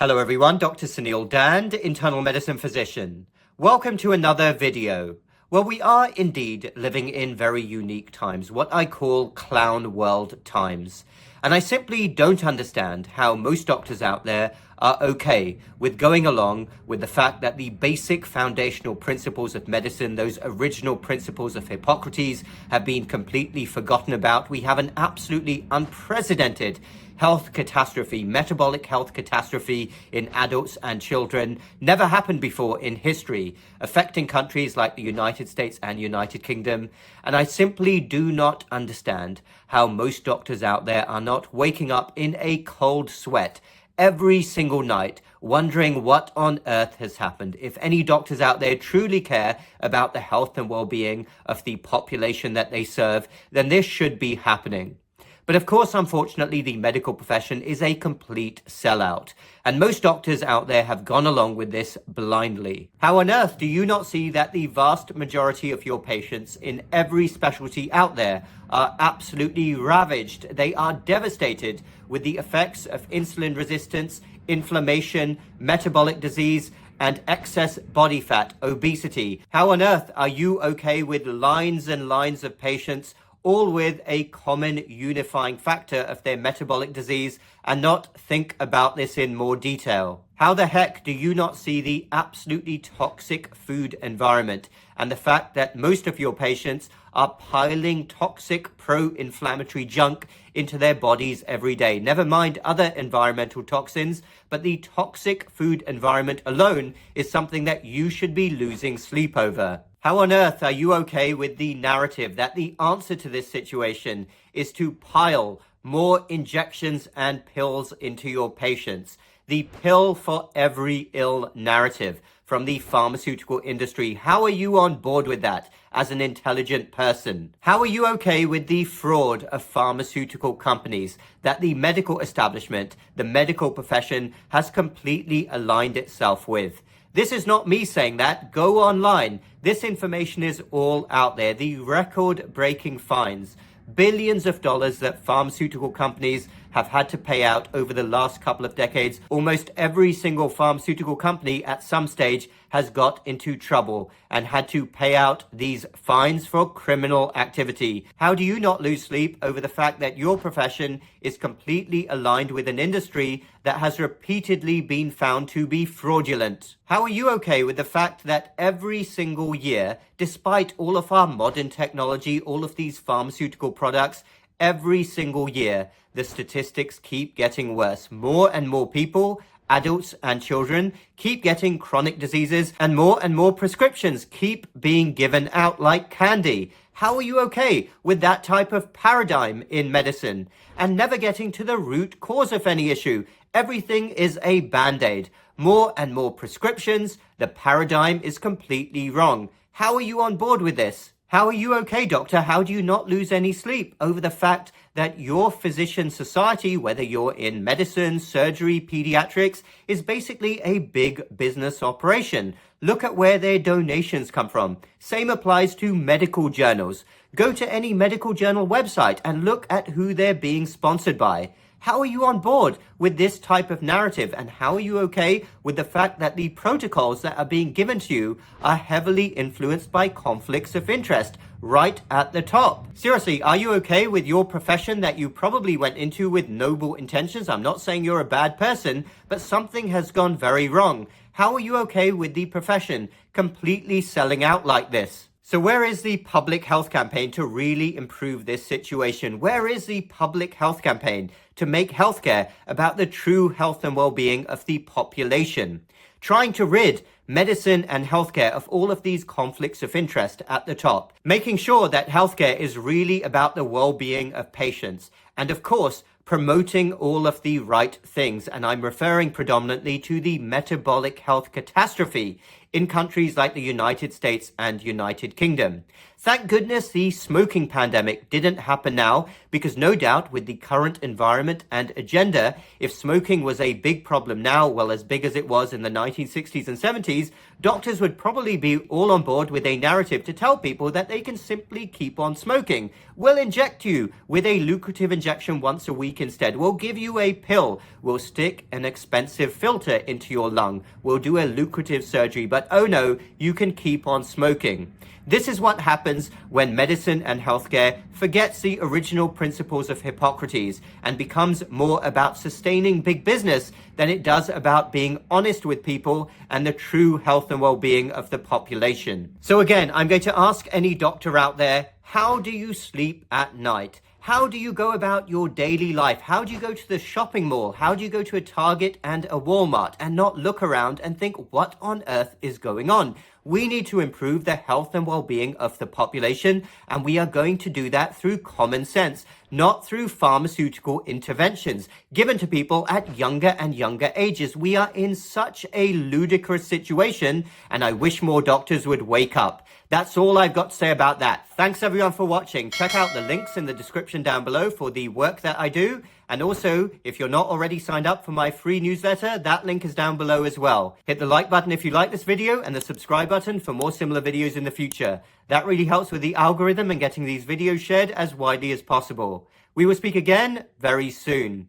Hello everyone, Dr. Suneel Dhand, internal medicine physician. Welcome to another video. Well, we are indeed living in very unique times, what I call clown world times. And I simply don't understand how most doctors out there are okay with going along with the fact that the basic foundational principles of medicine, those original principles of Hippocrates, have been completely forgotten about. We have an absolutely unprecedented health catastrophe, metabolic health catastrophe in adults and children, never happened before in history, affecting countries like the United States and United Kingdom. And I simply do not understand how most doctors out there are not waking up in a cold sweat every single night, wondering what on earth has happened. If any doctors out there truly care about the health and well-being of the population that they serve, then this should be happening. But of course, unfortunately, the medical profession is a complete sellout. And most doctors out there have gone along with this blindly. How on earth do you not see that the vast majority of your patients in every specialty out there are absolutely ravaged? They are devastated with the effects of insulin resistance, inflammation, metabolic disease, and excess body fat, obesity. How on earth are you okay with lines and lines of patients all with a common unifying factor of their metabolic disease, and not think about this in more detail? How the heck do you not see the absolutely toxic food environment and the fact that most of your patients are piling toxic pro-inflammatory junk into their bodies every day? Never mind other environmental toxins, but the toxic food environment alone is something that you should be losing sleep over. How on earth are you okay with the narrative that the answer to this situation is to pile more injections and pills into your patients? The pill for every ill narrative from the pharmaceutical industry. How are you on board with that as an intelligent person? How are you okay with the fraud of pharmaceutical companies that the medical establishment, the medical profession, has completely aligned itself with? This is not me saying that. Go online. This information is all out there. The record-breaking fines, billions of dollars that pharmaceutical companies have had to pay out over the last couple of decades. Almost every single pharmaceutical company at some stage has got into trouble and had to pay out these fines for criminal activity. How do you not lose sleep over the fact that your profession is completely aligned with an industry that has repeatedly been found to be fraudulent? How are you okay with the fact that every single year, despite all of our modern technology, all of these pharmaceutical products, every single year, the statistics keep getting worse? More and more people, adults and children, keep getting chronic diseases, and more prescriptions keep being given out like candy. How are you okay with that type of paradigm in medicine and never getting to the root cause of any issue? Everything is a band-aid. More and more prescriptions. The paradigm is completely wrong. How are you on board with this? How are you okay, doctor? How do you not lose any sleep over the fact that your physician society, whether you're in medicine, surgery, pediatrics, is basically a big business operation? Look at where their donations come from. Same applies to medical journals. Go to any medical journal website and look at who they're being sponsored by. How are you on board with this type of narrative? And how are you okay with the fact that the protocols that are being given to you are heavily influenced by conflicts of interest right at the top? Seriously, are you okay with your profession that you probably went into with noble intentions? I'm not saying you're a bad person, but something has gone very wrong. How are you okay with the profession completely selling out like this? So where is the public health campaign to really improve this situation? Where is the public health campaign to make healthcare about the true health and well-being of the population? Trying to rid medicine and healthcare of all of these conflicts of interest at the top. Making sure that healthcare is really about the well-being of patients. And of course, promoting all of the right things. And I'm referring predominantly to the metabolic health catastrophe in countries like the United States and United Kingdom. Thank goodness the smoking pandemic didn't happen now, because no doubt with the current environment and agenda, if smoking was a big problem now, well, as big as it was in the 1960s and 70s, doctors would probably be all on board with a narrative to tell people that they can simply keep on smoking. We'll inject you with a lucrative injection once a week instead. We'll give you a pill. We'll stick an expensive filter into your lung. We'll do a lucrative surgery, but oh no, you can keep on smoking. This is what happens when medicine and healthcare forgets the original principles of Hippocrates and becomes more about sustaining big business than it does about being honest with people and the true health and well-being of the population. So again, I'm going to ask any doctor out there, how do you sleep at night? How do you go about your daily life? How do you go to the shopping mall? How do you go to a Target and a Walmart and not look around and think, what on earth is going on? We need to improve the health and well-being of the population, and we are going to do that through common sense, not through pharmaceutical interventions given to people at younger and younger ages. We are in such a ludicrous situation, and I wish more doctors would wake up. That's all I've got to say about that. Thanks everyone for watching. Check out the links in the description down below for the work that I do. And also, if you're not already signed up for my free newsletter, that link is down below as well. Hit the like button if you like this video and the subscribe button for more similar videos in the future. That really helps with the algorithm and getting these videos shared as widely as possible. We will speak again very soon.